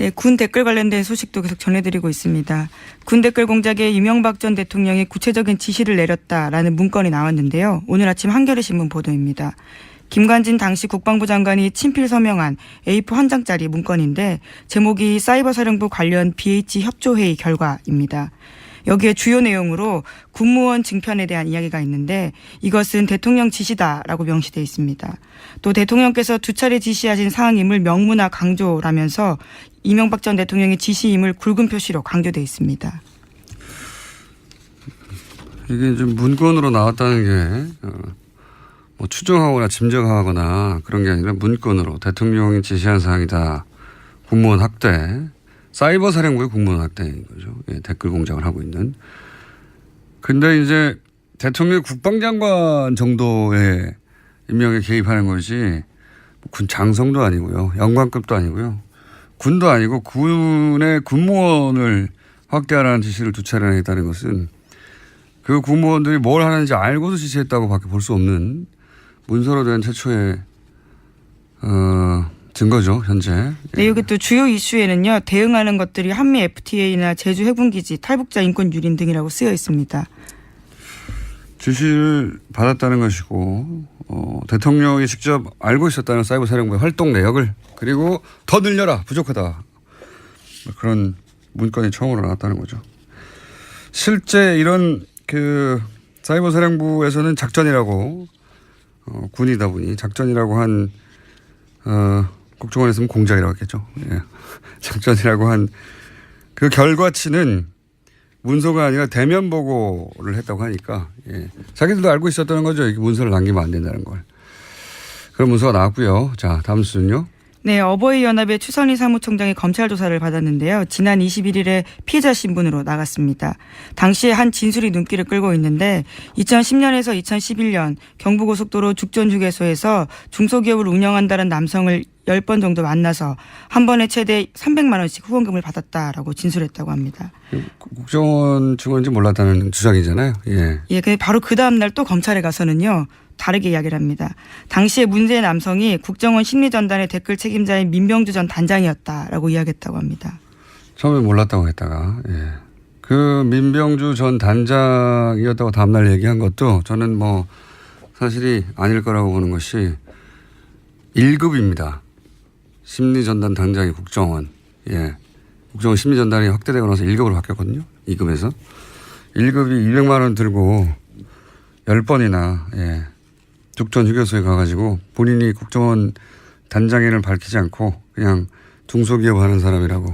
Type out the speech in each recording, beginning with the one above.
네, 군 댓글 관련된 소식도 계속 전해드리고 있습니다. 군 댓글 공작에 이명박 전 대통령이 구체적인 지시를 내렸다라는 문건이 나왔는데요. 오늘 아침 한겨레 신문 보도입니다. 김관진 당시 국방부 장관이 친필 서명한 A4 한 장짜리 문건인데 제목이 사이버사령부 관련 BH 협조회의 결과입니다. 여기에 주요 내용으로 군무원 징편에 대한 이야기가 있는데 이것은 대통령 지시다라고 명시되어 있습니다. 또 대통령께서 두 차례 지시하신 사항임을 명문화 강조라면서 이명박 전 대통령의 지시임을 굵은 표시로 강조되어 있습니다. 이게 좀 문건으로 나왔다는 게 뭐 추정하거나 짐작하거나 그런 게 아니라 문건으로 대통령이 지시한 사항이다. 군무원 학대. 사이버 사령부의 국무원 학대인 거죠. 예, 댓글 공작을 하고 있는. 근데 이제 대통령이 국방장관 정도의 임명에 개입하는 것이 군 장성도 아니고요. 영관급도 아니고요. 군도 아니고 군의 군무원을 확대하라는 지시를 두 차례나 했다는 것은 그 군무원들이 뭘 하는지 알고도 지시했다고 밖에 볼 수 없는 문서로 된 최초의 증거죠, 현재. 네, 여기 또 주요 이슈에는요, 대응하는 것들이 한미 FTA나 제주 해군기지, 탈북자 인권 유린 등이라고 쓰여 있습니다. 지시를 받았다는 것이고, 대통령이 직접 알고 있었다는 사이버 사령부의 활동 내역을, 그리고 더 늘려라, 부족하다. 그런 문건이 처음으로 나왔다는 거죠. 실제 이런 사이버 사령부에서는 작전이라고, 군이다 보니 작전이라고 한, 국정원에서는 공작이라고 했겠죠. 예. 작전이라고 한 그 결과치는 문서가 아니라 대면 보고를 했다고 하니까 예. 자기들도 알고 있었다는 거죠. 이게 문서를 남기면 안 된다는 걸. 그런 문서가 나왔고요. 자, 다음 수는요. 네, 어버이연합의 추선희 사무총장이 검찰 조사를 받았는데요. 지난 21일에 피해자 신분으로 나갔습니다. 당시에 한 진술이 눈길을 끌고 있는데 2010년에서 2011년 경부고속도로 죽전휴게소에서 중소기업을 운영한다는 남성을 10번 정도 만나서 한 번에 최대 300만 원씩 후원금을 받았다라고 진술했다고 합니다. 국정원 직원인지 몰랐다는 주장이잖아요. 예. 예, 근데 바로 그 다음 날 또 검찰에 가서는요. 다르게 이야기를 합니다. 당시에 문제의 남성이 국정원 심리전단의 댓글 책임자인 민병주 전 단장이었다라고 이야기했다고 합니다. 처음에 몰랐다고 했다가 예. 그 민병주 전 단장이었다고 다음날 얘기한 것도 저는 뭐 사실이 아닐 거라고 보는 것이 1급입니다. 심리전단 단장이 국정원. 예. 국정원 심리전단이 확대되고 나서 1급으로 바뀌었거든요. 2급에서. 1급이 200만 원 들고 10번이나 예. 죽전 휴게소에 가가지고 본인이 국정원 단장인을 밝히지 않고 그냥 중소기업 하는 사람이라고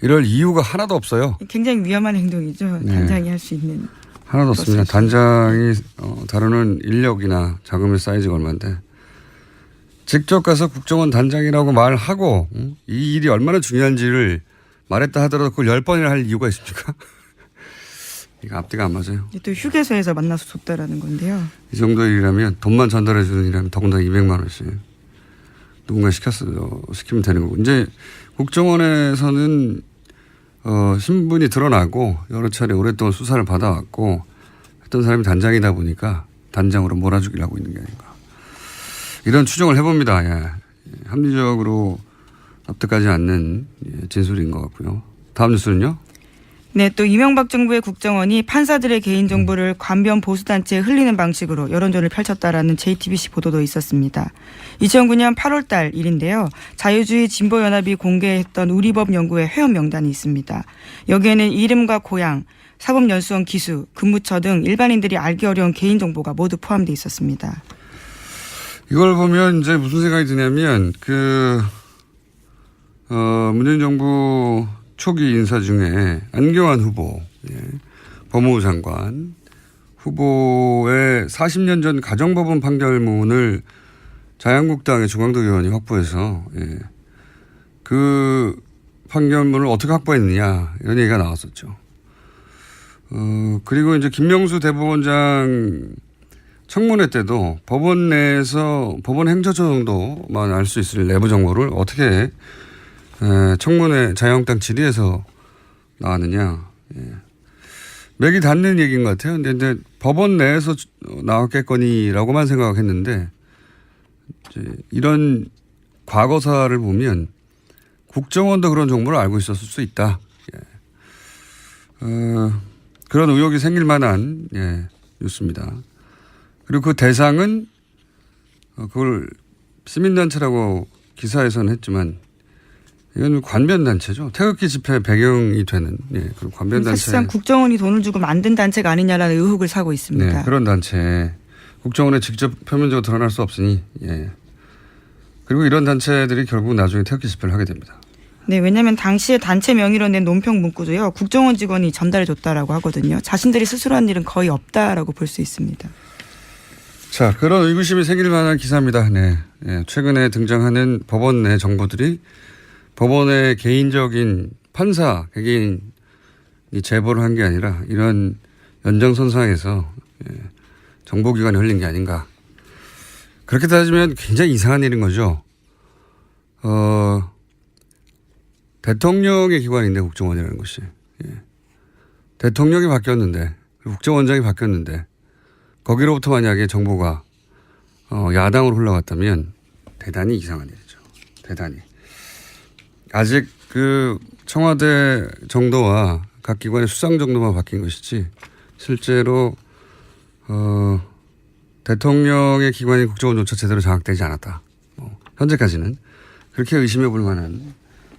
이럴 이유가 하나도 없어요. 굉장히 위험한 행동이죠. 네. 단장이 할 수 있는. 하나도 없습니다. 단장이 다루는 인력이나 자금의 사이즈가 얼마인데 직접 가서 국정원 단장이라고 말하고 이 일이 얼마나 중요한지를 말했다 하더라도 그걸 10번이나 할 이유가 있습니까? 이거 앞뒤가 안 맞아요. 또 휴게소에서 만나서 줬다라는 건데요. 이 정도 일이라면 돈만 전달해 주는 일이라면 더군다나 200만 원씩 누군가 시키면 되는 거고. 이제 국정원에서는 신분이 드러나고 여러 차례 오랫동안 수사를 받아왔고 했던 사람이 단장이다 보니까 단장으로 몰아주기를 하고 있는 게 아닌가. 이런 추정을 해봅니다. 예. 합리적으로 납득하지 않는 진술인 것 같고요. 다음 뉴스는요. 네, 또 이명박 정부의 국정원이 판사들의 개인정보를 관변 보수단체에 흘리는 방식으로 여론전을 펼쳤다라는 JTBC 보도도 있었습니다. 2009년 8월 달 일인데요. 자유주의 진보연합이 공개했던 우리법 연구회 회원 명단이 있습니다. 여기에는 이름과 고향, 사법연수원 기수, 근무처 등 일반인들이 알기 어려운 개인정보가 모두 포함되어 있었습니다. 이걸 보면 이제 무슨 생각이 드냐면 문재인 정부 초기 인사 중에 안경환 후보, 예, 법무부 장관 후보의 40년 전 가정법원 판결문을 자유한국당의 중앙도 의원이 확보해서 예, 그 판결문을 어떻게 확보했느냐 이런 얘기가 나왔었죠. 그리고 이제 김명수 대법원장 청문회 때도 법원 내에서 법원 행처처 정도만 알 수 있을 내부 정보를 어떻게 청문회 자유한국당 질의에서 나왔느냐. 예. 맥이 닿는 얘기인 것 같아요. 근데 법원 내에서 나왔겠거니라고만 생각했는데 이런 과거사를 보면 국정원도 그런 정보를 알고 있었을 수 있다. 예. 그런 의혹이 생길 만한 뉴스입니다. 그리고 그 대상은 그걸 시민단체라고 기사에서는 했지만 이건 관변단체죠. 태극기 집회 배경이 되는 그런 관변단체. 사실상 국정원이 돈을 주고 만든 단체가 아니냐라는 의혹을 사고 있습니다. 네, 그런 단체. 국정원에 직접 표면적으로 드러날 수 없으니 그리고 이런 단체들이 결국 나중에 태극기 집회를 하게 됩니다. 네, 왜냐하면 당시에 단체 명의로 낸 논평 문구도요. 국정원 직원이 전달해줬다라고 하거든요. 자신들이 스스로 한 일은 거의 없다라고 볼 수 있습니다. 자, 그런 의구심이 생길 만한 기사입니다. 네. 최근에 등장하는 법원 내 정보들이 법원의 개인적인 판사, 개개인이 제보를 한 게 아니라 이런 연장선상에서 정보기관이 흘린 게 아닌가. 그렇게 따지면 굉장히 이상한 일인 거죠. 대통령의 기관인데 국정원이라는 것이. 대통령이 바뀌었는데 국정원장이 바뀌었는데 거기로부터 만약에 정보가 야당으로 흘러갔다면 대단히 이상한 일이죠. 대단히. 아직 그 청와대 정도와 각 기관의 수상 정도만 바뀐 것이지 실제로 대통령의 기관인 국정원조차 제대로 장악되지 않았다. 현재까지는 그렇게 의심해 볼 만한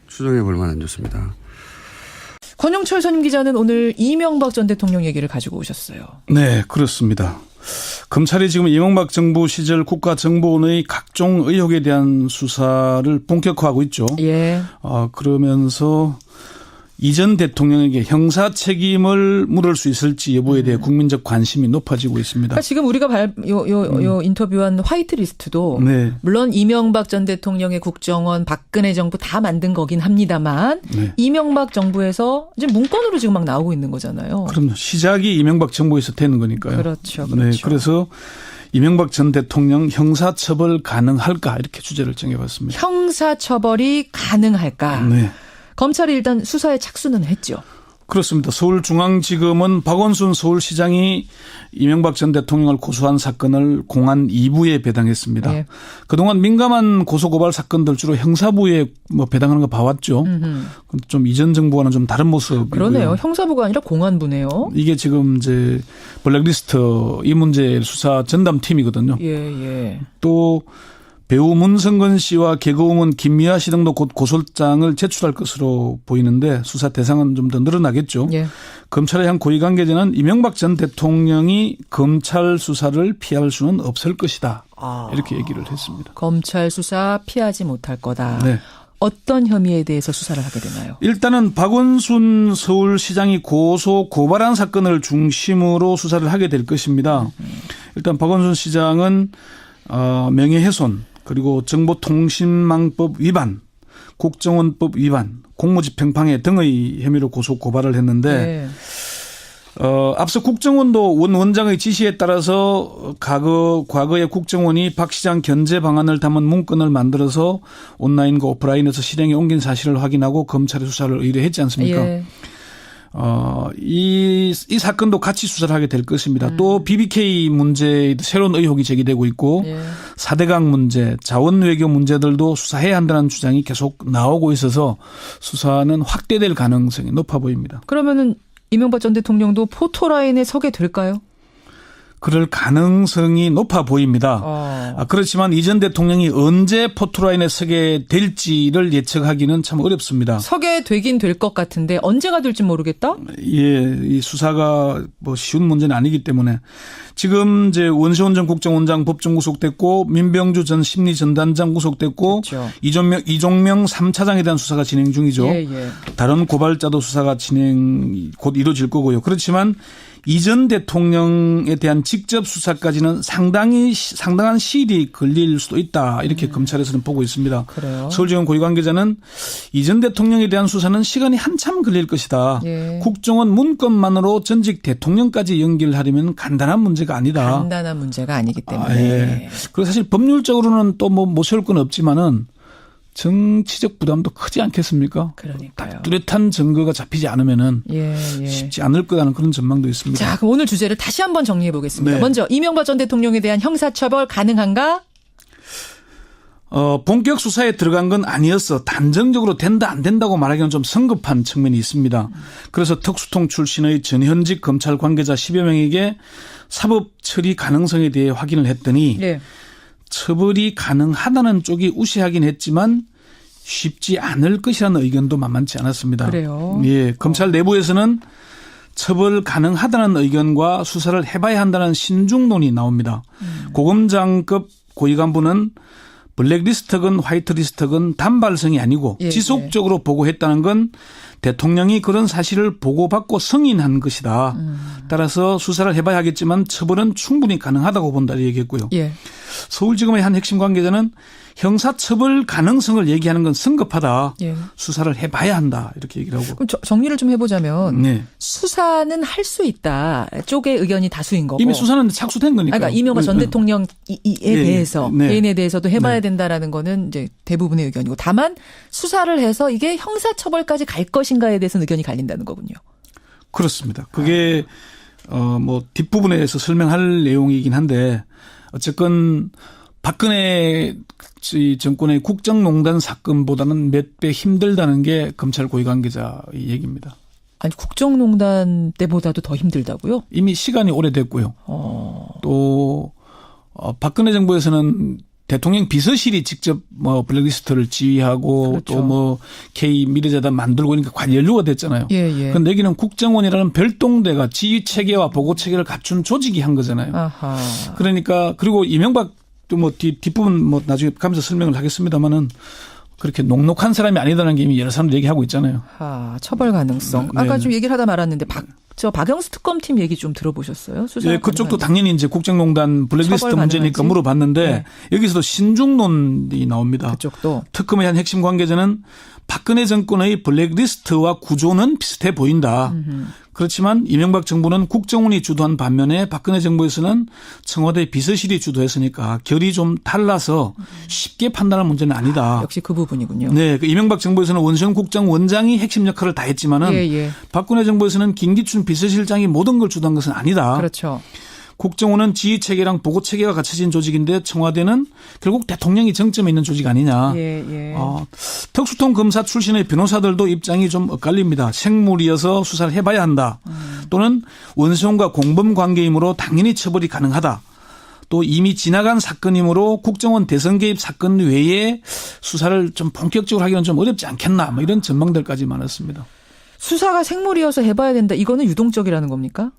추정해 볼 만한 뉴스입니다. 권영철 선임 기자는 오늘 이명박 전 대통령 얘기를 가지고 오셨어요. 네, 그렇습니다. 검찰이 지금 이명박 정부 시절 국가정보원의 각종 의혹에 대한 수사를 본격화하고 있죠. 예. 그러면서 이전 대통령에게 형사 책임을 물을 수 있을지 여부에 대해 국민적 관심이 높아지고 있습니다. 그러니까 지금 우리가 인터뷰한 화이트리스트도 네. 물론 이명박 전 대통령의 국정원, 박근혜 정부 다 만든 거긴 합니다만 네. 이명박 정부에서 이제 문건으로 지금 막 나오고 있는 거잖아요. 그럼 시작이 이명박 정부에서 되는 거니까요. 그렇죠. 네, 그래서 이명박 전 대통령 형사처벌 가능할까 이렇게 주제를 정해봤습니다. 형사처벌이 가능할까? 네. 검찰이 일단 수사에 착수는 했죠. 그렇습니다. 서울중앙지검은 박원순 서울시장이 이명박 전 대통령을 고소한 사건을 공안 2부에 배당했습니다. 네. 그동안 민감한 고소고발 사건들 주로 형사부에 배당하는 거 봐왔죠. 좀 이전 정부와는 좀 다른 모습이고요. 그러네요. 형사부가 아니라 공안부네요. 이게 지금 이제 블랙리스트 이 문제 수사 전담팀이거든요. 예. 또 배우 문성근 씨와 개그우먼 김미아 씨 등도 곧 고소장을 제출할 것으로 보이는데 수사 대상은 좀 더 늘어나겠죠. 예. 검찰의 한 고위 관계자는 이명박 전 대통령이 검찰 수사를 피할 수는 없을 것이다. 이렇게 얘기를 했습니다. 검찰 수사 피하지 못할 거다. 네. 어떤 혐의에 대해서 수사를 하게 되나요? 일단은 박원순 서울시장이 고발한 사건을 중심으로 수사를 하게 될 것입니다. 일단 박원순 시장은 명예훼손 그리고 정보통신망법 위반, 국정원법 위반, 공무집행방해 등의 혐의로 고발을 했는데 앞서 국정원도 원장의 지시에 따라서 과거에 국정원이 박 시장 견제 방안을 담은 문건을 만들어서 온라인과 오프라인에서 실행에 옮긴 사실을 확인하고 검찰에 수사를 의뢰했지 않습니까? 예. 이 사건도 같이 수사를 하게 될 것입니다. 또 BBK 문제에 새로운 의혹이 제기되고 있고 4대강 문제, 자원외교 문제들도 수사해야 한다는 주장이 계속 나오고 있어서 수사는 확대될 가능성이 높아 보입니다. 그러면은 이명박 전 대통령도 포토라인에 서게 될까요? 그럴 가능성이 높아 보입니다. 그렇지만 이전 대통령이 언제 포토라인에 서게 될지를 예측하기는 참 어렵습니다. 서게 되긴 될 것 같은데 언제가 될지 모르겠다? 예, 이 수사가 쉬운 문제는 아니기 때문에 지금 이제 원세훈 전 국정원장 법정 구속됐고 민병주 전 심리전단장 구속됐고 그렇죠. 이종명 3차장에 대한 수사가 진행 중이죠. 다른 고발자도 수사가 곧 이루어질 거고요. 그렇지만 이전 대통령에 대한 직접 수사까지는 상당한 시일이 걸릴 수도 있다. 이렇게 검찰에서는 보고 있습니다. 그래요? 서울지검 고위 관계자는 이전 대통령에 대한 수사는 시간이 한참 걸릴 것이다. 국정원 문건만으로 전직 대통령까지 연결하려면 간단한 문제가 아니다. 간단한 문제가 아니기 때문에. 그리고 사실 법률적으로는 또 못 세울 건 없지만은 정치적 부담도 크지 않겠습니까? 그러니까요. 뚜렷한 증거가 잡히지 않으면은 쉽지 않을 거라는 그런 전망도 있습니다. 자, 그럼 오늘 주제를 다시 한번 정리해 보겠습니다. 네. 먼저 이명박 전 대통령에 대한 형사처벌 가능한가? 본격 수사에 들어간 건 아니었어. 단정적으로 된다 안 된다고 말하기는 좀 성급한 측면이 있습니다. 그래서 특수통 출신의 전현직 검찰 관계자 10여 명에게 사법 처리 가능성에 대해 확인을 했더니 네. 처벌이 가능하다는 쪽이 우세하긴 했지만 쉽지 않을 것이라는 의견도 만만치 않았습니다. 그래요? 예, 검찰 내부에서는 처벌 가능하다는 의견과 수사를 해봐야 한다는 신중론이 나옵니다. 고검장급 고위 간부는 블랙리스트건 화이트리스트건 단발성이 아니고 예, 지속적으로 보고했다는 건 대통령이 그런 사실을 보고받고 승인한 것이다. 따라서 수사를 해봐야 하겠지만 처벌은 충분히 가능하다고 본다 얘기했고요. 예. 서울지검의 한 핵심 관계자는 형사처벌 가능성을 얘기하는 건 성급하다. 예. 수사를 해봐야 한다. 이렇게 얘기를 하고. 그럼 정리를 좀 해보자면 네. 수사는 할 수 있다 쪽의 의견이 다수인 거고. 이미 수사는 착수된 거니까. 그러니까 이명박 전 대통령에 대해서 네. 개인에 대해서도 해봐야 네. 된다라는 거는 이제 대부분의 의견이고, 다만 수사를 해서 이게 형사처벌까지 갈 것인가에 대해서는 의견이 갈린다는 거군요. 그렇습니다. 그게 뭐 뒷부분에서 설명할 내용이긴 한데 어쨌건 박근혜 정권의 국정농단 사건보다는 몇 배 힘들다는 게 검찰 고위 관계자의 얘기입니다. 아니, 국정농단 때보다도 더 힘들다고요? 이미 시간이 오래됐고요. 또 박근혜 정부에서는 대통령 비서실이 직접 뭐 블랙리스트를 지휘하고 그렇죠. 또 뭐 K 미래재단 만들고 그러니까 관연루가 됐잖아요. 예, 예. 그런데 여기는 국정원이라는 별동대가 지휘 체계와 보고 체계를 갖춘 조직이 한 거잖아요. 아하. 그러니까 그리고 이명박 또 뭐 뒷부분 뭐 나중에 가면서 설명을 하겠습니다만은 그렇게 녹록한 사람이 아니다라는 게 이미 여러 사람들 얘기하고 있잖아요. 처벌 가능성. 네. 아까 좀 얘기를 하다 말았는데 박영수 특검팀 얘기 좀 들어보셨어요? 수사. 예, 그쪽도 당연히 이제 국정농단 블랙리스트 처벌 문제니까 가능한지? 물어봤는데 네. 여기서도 신중론이 나옵니다. 그쪽도. 특검의 한 핵심 관계자는 박근혜 정권의 블랙리스트와 구조는 비슷해 보인다. 그렇지만 이명박 정부는 국정원이 주도한 반면에 박근혜 정부에서는 청와대 비서실이 주도했으니까 결이 좀 달라서 쉽게 판단할 문제는 아니다. 역시 그 부분이군요. 네, 그 이명박 정부에서는 원세훈 국정원장이 핵심 역할을 다 했지만은 예. 박근혜 정부에서는 김기춘 비서실장이 모든 걸 주도한 것은 아니다. 그렇죠. 국정원은 지휘체계랑 보고체계가 갖춰진 조직인데 청와대는 결국 대통령이 정점에 있는 조직 아니냐. 예. 특수통 검사 출신의 변호사들도 입장이 좀 엇갈립니다. 생물이어서 수사를 해봐야 한다. 또는 원세훈과 공범 관계이므로 당연히 처벌이 가능하다. 또 이미 지나간 사건이므로 국정원 대선 개입 사건 외에 수사를 좀 본격적으로 하기는 좀 어렵지 않겠나. 뭐 이런 전망들까지 많았습니다. 수사가 생물이어서 해봐야 된다. 이거는 유동적이라는 겁니까?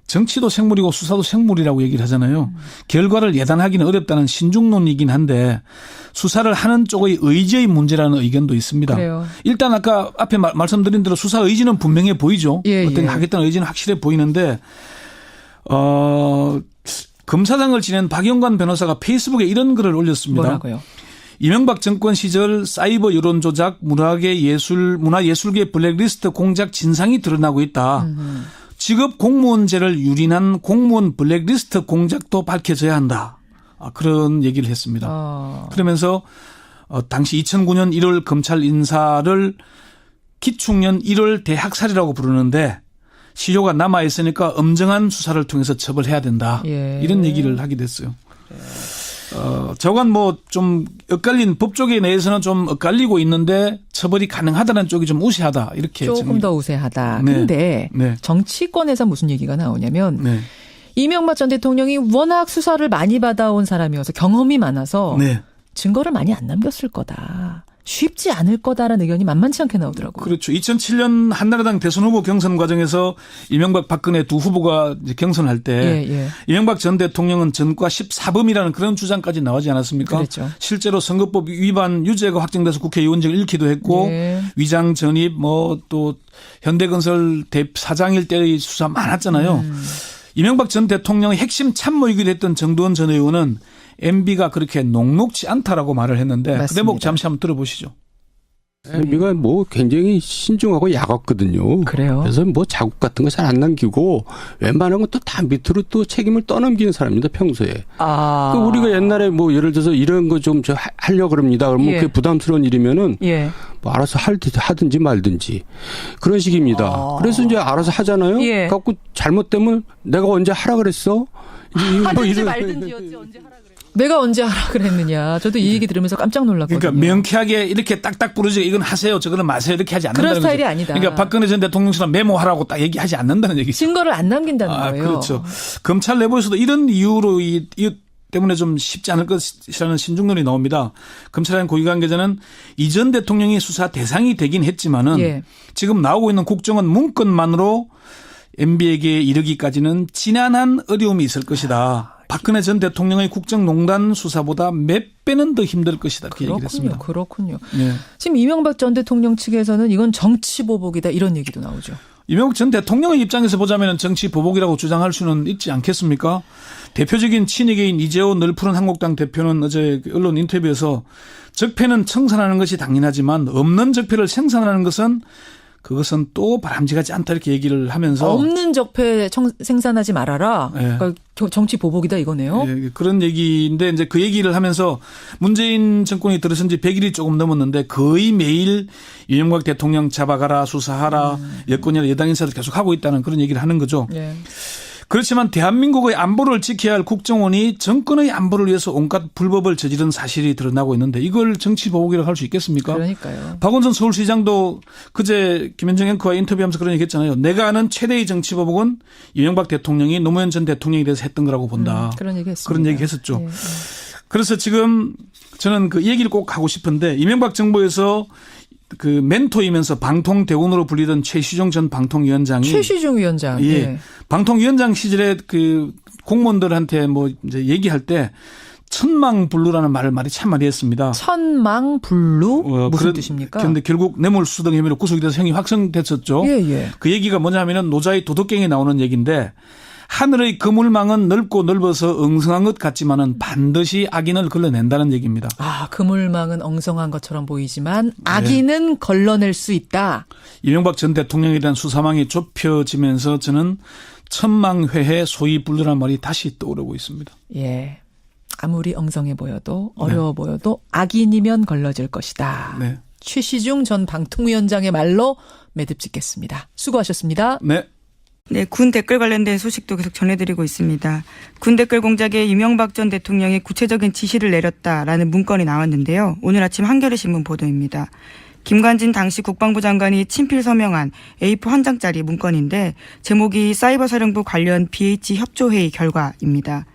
정치도 생물이고 수사도 생물이라고 얘기를 하잖아요. 결과를 예단하기는 어렵다는 신중론이긴 한데 수사를 하는 쪽의 의지의 문제라는 의견도 있습니다. 그래요. 일단 아까 앞에 말씀드린 대로 수사 의지는 분명해 보이죠. 예. 어떤 하겠다는 의지는 확실해 보이는데 검사장을 지낸 박영관 변호사가 페이스북에 이런 글을 올렸습니다. 뭐라고요? 이명박 정권 시절 사이버 여론 조작, 문화예술계 블랙리스트 공작 진상이 드러나고 있다. 직업 공무원제를 유린한 공무원 블랙리스트 공작도 밝혀져야 한다. 그런 얘기를 했습니다. 그러면서 당시 2009년 1월 검찰 인사를 기축년 1월 대학살이라고 부르는데 시효가 남아있으니까 엄정한 수사를 통해서 처벌해야 된다. 예. 이런 얘기를 하게 됐어요. 저건 뭐 좀 엇갈린 법조계 내에서는 좀 엇갈리고 있는데 처벌이 가능하다는 쪽이 좀 우세하다. 이렇게 조금 더 우세하다. 네. 근데 네. 정치권에서 무슨 얘기가 나오냐면 네. 이명박 전 대통령이 워낙 수사를 많이 받아온 사람이어서 경험이 많아서 네. 증거를 많이 안 남겼을 거다. 쉽지 않을 거다라는 의견이 만만치 않게 나오더라고요. 그렇죠. 2007년 한나라당 대선 후보 경선 과정에서 이명박 박근혜 두 후보가 이제 경선할 때 예. 이명박 전 대통령은 전과 14범이라는 그런 주장까지 나오지 않았습니까? 그렇죠. 실제로 선거법 위반 유죄가 확정돼서 국회의원직을 잃기도 했고 예. 위장 전입 뭐 또 현대건설 사장일 때의 수사 많았잖아요. 이명박 전 대통령의 핵심 참모이기도 했던 정두원 전 의원은 MB가 그렇게 녹록지 않다라고 말을 했는데 맞습니다. 그 대목 잠시 한번 들어보시죠. MB가 뭐 굉장히 신중하고 야겁거든요. 그래요? 그래서 뭐 자국 같은 거 잘 안 남기고 웬만한 건 또 다 밑으로 또 책임을 떠넘기는 사람입니다, 평소에. 그 우리가 옛날에 뭐 예를 들어서 이런 거 좀 하려고 그럽니다. 그러면 예. 그게 부담스러운 일이면은 예. 뭐 알아서 하든지 말든지 그런 식입니다. 그래서 이제 알아서 하잖아요. 예. 갖고 잘못되면 내가 언제 하라 그랬어? 이제 뭐 하든지 이런- 말든지였지 언제 하라 그랬어. 내가 언제 하라 그랬느냐. 저도 이 얘기 들으면서 깜짝 놀랐거든요. 그러니까 명쾌하게 이렇게 딱딱 부르지 이건 하세요 저거는 마세요 이렇게 하지 않는다는 그런 스타일이 거죠. 아니다. 그러니까 박근혜 전 대통령처럼 메모하라고 딱 얘기하지 않는다는 얘기죠. 증거를 안 남긴다는 거예요. 그렇죠. 검찰 내부에서도 이런 이유로 이 때문에 좀 쉽지 않을 것이라는 신중론이 나옵니다. 검찰의 고위 관계자는 이전 대통령이 수사 대상이 되긴 했지만은 예. 지금 나오고 있는 국정원 문건만으로 MB에게 이르기까지는 지난한 어려움이 있을 것이다. 박근혜 전 대통령의 국정농단 수사보다 몇 배는 더 힘들 것이다. 이렇게 얘기를 했습니다. 그렇군요. 네. 지금 이명박 전 대통령 측에서는 이건 정치 보복이다 이런 얘기도 나오죠. 이명박 전 대통령의 입장에서 보자면 정치 보복이라고 주장할 수는 있지 않겠습니까? 대표적인 친이계인 이재호 널푸른 한국당 대표는 어제 언론 인터뷰에서 적폐는 청산하는 것이 당연하지만 없는 적폐를 생산하는 것은 그것은 또 바람직하지 않다 이렇게 얘기를 하면서 없는 적폐 생산하지 말아라. 네. 그러니까 정치 보복이다 이거네요. 예, 그런 얘기인데 이제 그 얘기를 하면서 문재인 정권이 들어선 지 100일이 조금 넘었는데 거의 매일 이명박 대통령 잡아가라 수사하라 여권이나 여당 인사를 계속 하고 있다는 그런 얘기를 하는 거죠. 네. 그렇지만 대한민국의 안보를 지켜야 할 국정원이 정권의 안보를 위해서 온갖 불법을 저지른 사실이 드러나고 있는데 이걸 정치 보복이라고 할 수 있겠습니까? 그러니까요. 박원순 서울시장도 그제 김현정 앵커와 인터뷰하면서 그런 얘기 했잖아요. 내가 아는 최대의 정치 보복은 이명박 대통령이 노무현 전 대통령에 대해서 했던 거라고 본다. 그런 얘기 했습니다. 그런 얘기 했었죠. 네. 그래서 지금 저는 그 얘기를 꼭 하고 싶은데 이명박 정부에서 그 멘토이면서 방통대원으로 불리던 최시중 전 방통위원장이 최시중 위원장. 예. 네. 방통위원장 시절에 그 공무원들한테 뭐 이제 얘기할 때 천망불루라는 말이 참 많이 했습니다. 천망불루 무슨 뜻입니까? 그런데 결국 뇌물수수등 혐의로 구속이 돼서 형이 확정됐었죠. 예. 그 얘기가 뭐냐면은 노자의 도덕경에 나오는 얘기인데 하늘의 그물망은 넓고 넓어서 엉성한 것 같지만은 반드시 악인을 걸러낸다는 얘기입니다. 아, 그물망은 엉성한 것처럼 보이지만 악인은 걸러낼 수 있다. 이명박 전 대통령에 대한 수사망이 좁혀지면서 저는 천망회해 소위 불루라는 말이 다시 떠오르고 있습니다. 예. 아무리 엉성해 보여도 어려워 보여도 악인이면 걸러질 것이다. 네. 최시중 전 방통위원장의 말로 매듭 짓겠습니다. 수고하셨습니다. 네. 네, 군 댓글 관련된 소식도 계속 전해드리고 있습니다. 군 댓글 공작에 이명박 전 대통령이 구체적인 지시를 내렸다라는 문건이 나왔는데요. 오늘 아침 한겨레 신문 보도입니다. 김관진 당시 국방부 장관이 친필 서명한 A4 한 장짜리 문건인데 제목이 사이버사령부 관련 BH 협조회의 결과입니다.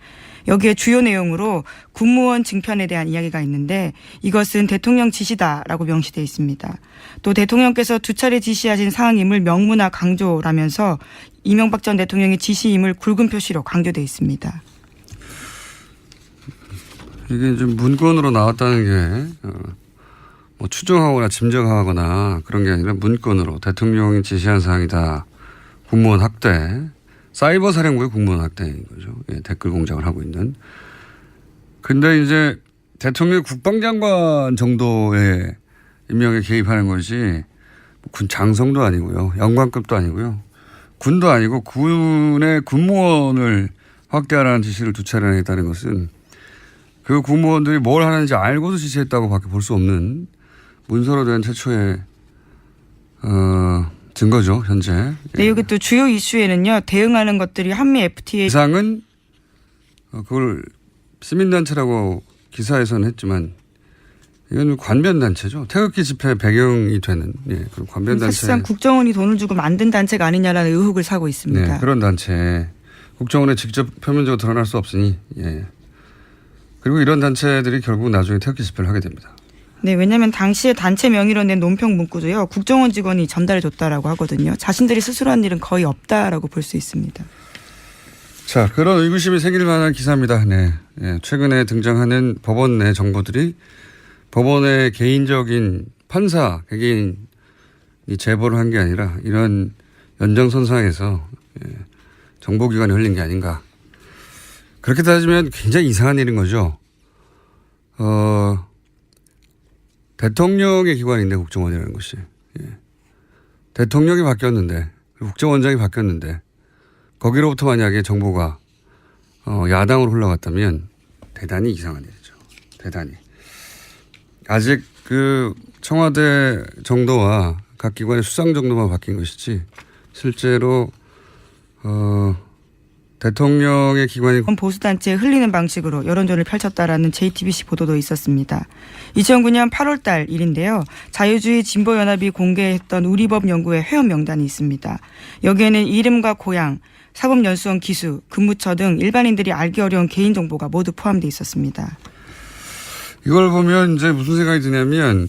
여기에 주요 내용으로 군무원 증편에 대한 이야기가 있는데 이것은 대통령 지시다라고 명시되어 있습니다. 또 대통령께서 두 차례 지시하신 사항임을 명문화 강조라면서 이명박 전 대통령의 지시임을 굵은 표시로 강조되어 있습니다. 이게 좀 문건으로 나왔다는 게 뭐 추정하거나 짐작하거나 그런 게 아니라 문건으로 대통령이 지시한 사항이다. 군무원 학대, 사이버 사령부의 군무원 학대인 거죠. 예, 댓글 공작을 하고 있는. 근데 이제 대통령 국방장관 정도의 임명에 개입하는 것이 군 장성도 아니고요. 영관급도 아니고요. 군도 아니고 군의 군무원을 확대하라는 지시를 두 차례나 했다는 것은 그 군무원들이 뭘 하는지 알고도 지시했다고 밖에 볼 수 없는 문서로 된 최초의 증거죠, 현재. 네, 여기 또 주요 이슈에는요, 대응하는 것들이 한미 FTA. 이상은 그걸 시민단체라고 기사에서는 했지만 이건 관변단체죠. 태극기 집회 배경이 되는 그런 관변단체. 사실상 국정원이 돈을 주고 만든 단체가 아니냐라는 의혹을 사고 있습니다. 네, 그런 단체. 국정원에 직접 표면적으로 드러날 수 없으니. 그리고 이런 단체들이 결국 나중에 태극기 집회를 하게 됩니다. 네, 왜냐하면 당시에 단체 명의로 낸 논평 문구도요, 국정원 직원이 전달해줬다라고 하거든요. 자신들이 스스로 한 일은 거의 없다라고 볼 수 있습니다. 자, 그런 의구심이 생길 만한 기사입니다. 네. 최근에 등장하는 법원 내 정보들이 법원의 개인적인 판사, 개개인이 제보를 한 게 아니라 이런 연장선상에서 정보기관이 흘린 게 아닌가. 그렇게 따지면 굉장히 이상한 일인 거죠. 대통령의 기관인데 국정원이라는 것이. 대통령이 바뀌었는데 국정원장이 바뀌었는데 거기로부터 만약에 정보가 야당으로 흘러갔다면 대단히 이상한 일이죠. 대단히. 아직 그 청와대 정도와 각 기관의 수상 정도만 바뀐 것이지 실제로 대통령의 기관이 보수단체에 흘리는 방식으로 여론전을 펼쳤다라는 JTBC 보도도 있었습니다. 2009년 8월 달 일인데요. 자유주의 진보연합이 공개했던 우리법 연구의 회원 명단이 있습니다. 여기에는 이름과 고향, 사법연수원 기수, 근무처 등 일반인들이 알기 어려운 개인정보가 모두 포함되어 있었습니다. 이걸 보면 이제 무슨 생각이 드냐면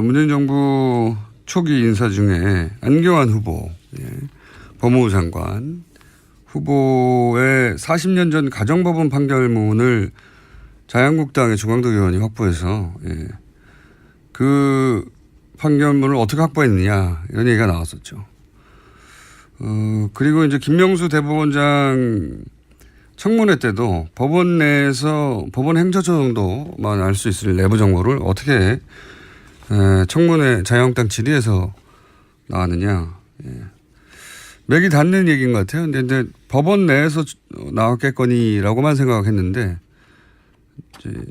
문재인 정부 초기 인사 중에 안경환 후보, 법무부 장관 후보의 40년 전 가정법원 판결문을 자유한국당의 중앙도 의원이 확보해서 그 판결문을 어떻게 확보했느냐 이런 얘기가 나왔었죠. 그리고 이제 김명수 대법원장 청문회 때도 법원 내에서 법원 행처처 정도만 알 수 있을 내부 정보를 어떻게 청문회 자유한국당 질의에서 나왔느냐. 맥이 닿는 얘기인 것 같아요. 근데 이제 법원 내에서 나왔겠거니라고만 생각했는데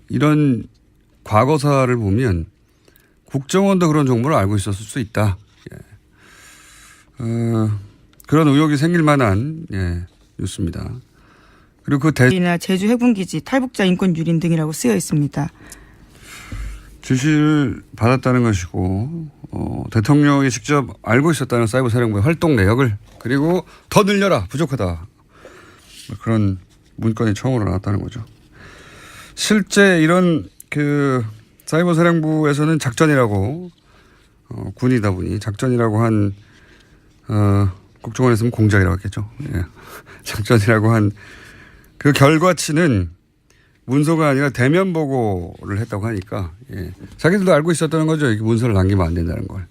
이런 과거사를 보면 국정원도 그런 정보를 알고 있었을 수 있다. 그런 의혹이 생길 만한 뉴스입니다. 그리고 이나 제주 해군기지 탈북자 인권 유린 등이라고 쓰여 있습니다. 지시를 받았다는 것이고 대통령이 직접 알고 있었다는 사이버 사령부의 활동 내역을 그리고 더 늘려라 부족하다 그런 문건이 처음으로 나왔다는 거죠. 실제 이런 사이버 사령부에서는 작전이라고 군이다 보니 작전이라고 한 국정원에서는 공작이라고 했겠죠. 작전이라고 한 그 결과치는 문서가 아니라 대면 보고를 했다고 하니까 자기들도 알고 있었다는 거죠. 이게 문서를 남기면 안 된다는 걸.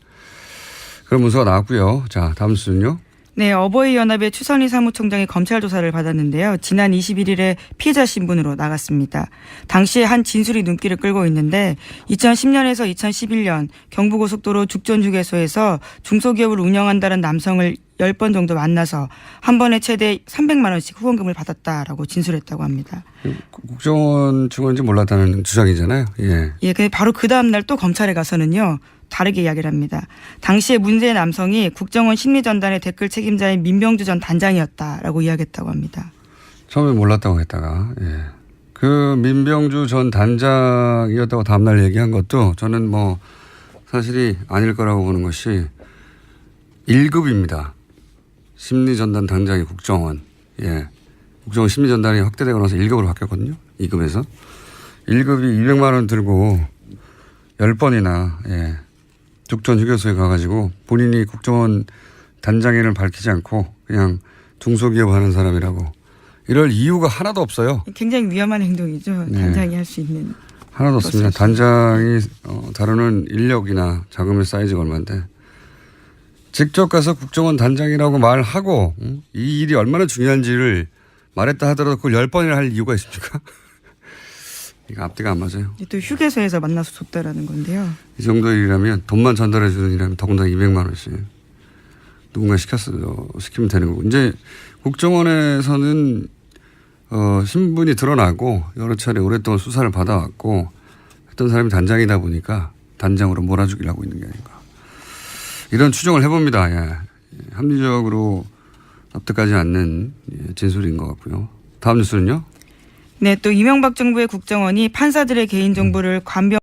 그런 문서가 나왔고요. 자, 다음 수는요. 네, 어버이연합의 추선희 사무총장이 검찰 조사를 받았는데요. 지난 21일에 피해자 신분으로 나갔습니다. 당시에 한 진술이 눈길을 끌고 있는데 2010년에서 2011년 경부고속도로 죽전휴게소에서 중소기업을 운영한다는 남성을 10번 정도 만나서 한 번에 최대 300만 원씩 후원금을 받았다라고 진술했다고 합니다. 국정원 직원인지 몰랐다는 주장이잖아요. 근데 바로 그 다음 날 또 검찰에 가서는요. 다르게 이야기를 합니다. 당시에 문제의 남성이 국정원 심리전단의 댓글 책임자인 민병주 전 단장이었다라고 이야기했다고 합니다. 처음에 몰랐다고 했다가 그 민병주 전 단장이었다고 다음날 얘기한 것도 저는 뭐 사실이 아닐 거라고 보는 것이 1급입니다. 심리전단 단장이 국정원. 국정원 심리전단이 확대되고 나서 1급으로 바뀌었거든요. 2급에서. 1급이 200만 원 들고 10번이나 죽전 휴게소에 가가지고 본인이 국정원 단장인을 밝히지 않고 그냥 중소기업 하는 사람이라고 이럴 이유가 하나도 없어요. 굉장히 위험한 행동이죠. 단장이 할 수 있는. 하나도 없습니다. 단장이 다루는 인력이나 자금의 사이즈가 얼마인데 직접 가서 국정원 단장이라고 말하고 이 일이 얼마나 중요한지를 말했다 하더라도 그걸 10번이나 할 이유가 있습니까? 이거 앞뒤가 안 맞아요. 또 휴게소에서 만나서 줬다라는 건데요. 이 정도 일이라면 돈만 전달해 주는 일이라면 더군다나 200만 원씩 누군가 시키면 되는 거고. 이제 국정원에서는 신분이 드러나고 여러 차례 오랫동안 수사를 받아왔고 했던 사람이 단장이다 보니까 단장으로 몰아주기를 하고 있는 게 아닌가. 이런 추정을 해봅니다. 합리적으로 납득하지 않는 진술인 것 같고요. 다음 뉴스는요. 네, 또 이명박 정부의 국정원이 판사들의 개인정보를 관병